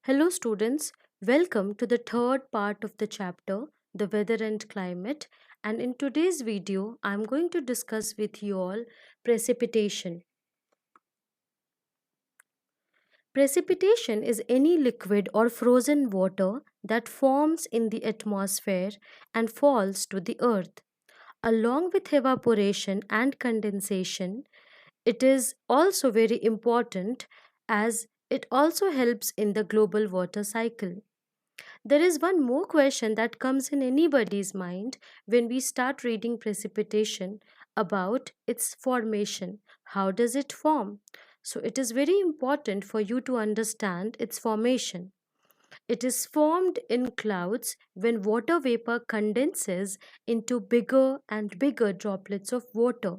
Hello, students. Welcome to the third part of the chapter, the weather and climate. And in today's video, I'm going to discuss with you all precipitation. Precipitation is any liquid or frozen water that forms in the atmosphere and falls to the earth. Along with evaporation and condensation, it is also very important as it also helps in the global water cycle. There is one more question that comes in anybody's mind when we start reading precipitation about its formation. How does it form? So, it is very important for you to understand its formation. It is formed in clouds when water vapor condenses into bigger and bigger droplets of water.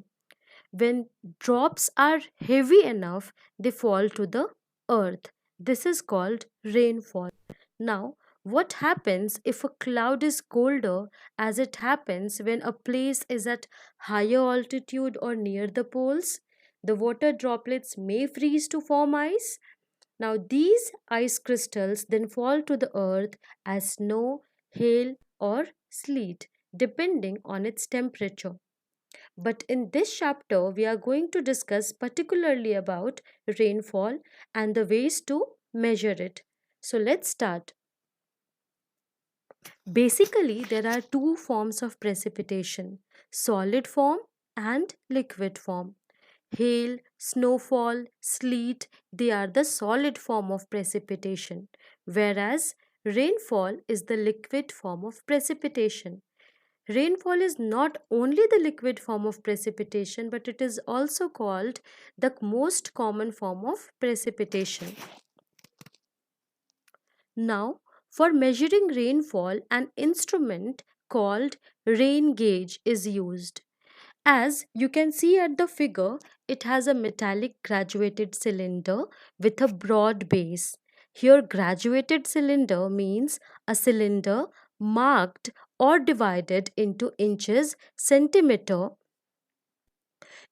When drops are heavy enough, they fall to the earth. This is called rainfall. Now, what happens if a cloud is colder as it happens when a place is at higher altitude or near the poles? The water droplets may freeze to form ice. Now, these ice crystals then fall to the earth as snow, hail, or sleet, depending on its temperature. But in this chapter, we are going to discuss particularly about rainfall and the ways to measure it. So, let's start. Basically, there are two forms of precipitation, solid form and liquid form. Hail, snowfall, sleet, they are the solid form of precipitation, whereas rainfall is the liquid form of precipitation. Rainfall is not only the liquid form of precipitation, but it is also called the most common form of precipitation. Now, for measuring rainfall, an instrument called rain gauge is used. As you can see at the figure, it has a metallic graduated cylinder with a broad base. Here, graduated cylinder means a cylinder marked or divided into inches, centimeter.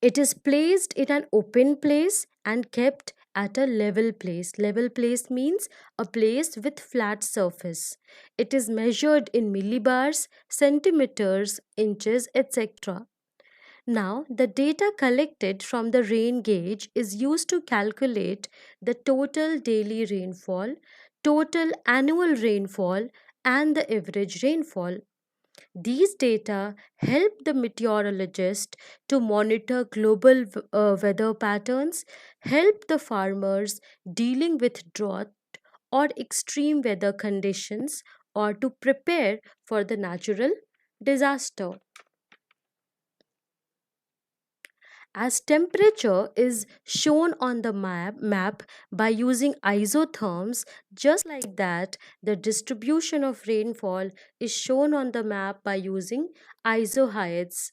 It is placed in an open place and kept at a level place. Level place means a place with flat surface. It is measured in millibars, centimeters, inches, etc. Now, the data collected from the rain gauge is used to calculate the total daily rainfall, total annual rainfall, and the average rainfall. These data help the meteorologist to monitor global weather patterns, help the farmers dealing with drought or extreme weather conditions, or to prepare for the natural disaster. As temperature is shown on the map by using isotherms, just like that, the distribution of rainfall is shown on the map by using isoheights.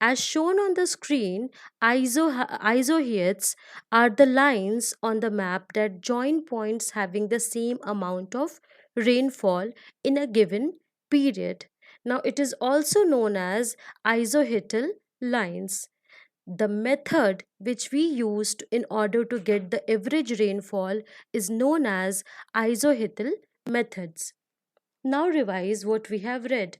As shown on the screen, isoheights are the lines on the map that join points having the same amount of rainfall in a given period. Now, it is also known as isoheightal lines. The method which we used in order to get the average rainfall is known as isoheightal methods. Now revise what we have read.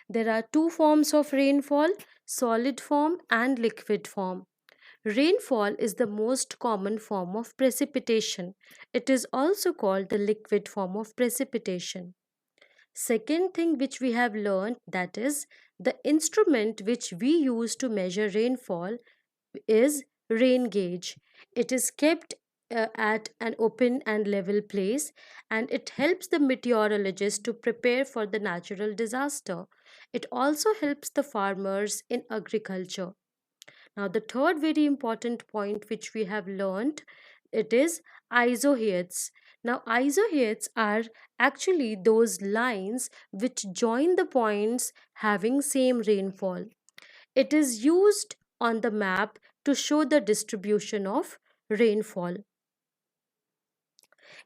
There are two forms of rainfall, solid form and liquid form. Rainfall is the most common form of precipitation. It is also called the liquid form of precipitation. Second thing which we have learned, that is the instrument which we use to measure rainfall is rain gauge. It is kept at an open and level place, and it helps the meteorologist to prepare for the natural disaster. It also helps the farmers in agriculture. Now, the third very important point which we have learned, it is isoheights. Now, isoheights are actually those lines which join the points having same rainfall. It is used on the map to show the distribution of rainfall.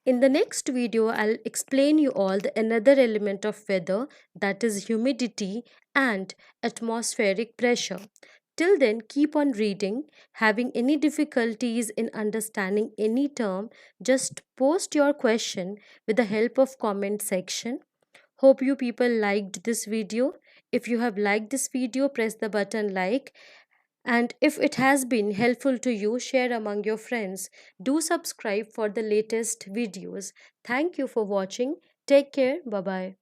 In the next video, I'll explain you all the another element of weather, that is humidity and atmospheric pressure. Till then, keep on reading. Having any difficulties in understanding any term, just post your question with the help of comment section. Hope you people liked this video. If you have liked this video, press the button like, and if it has been helpful to you, share among your friends. Do subscribe for the latest videos. Thank you for watching. Take care. Bye bye.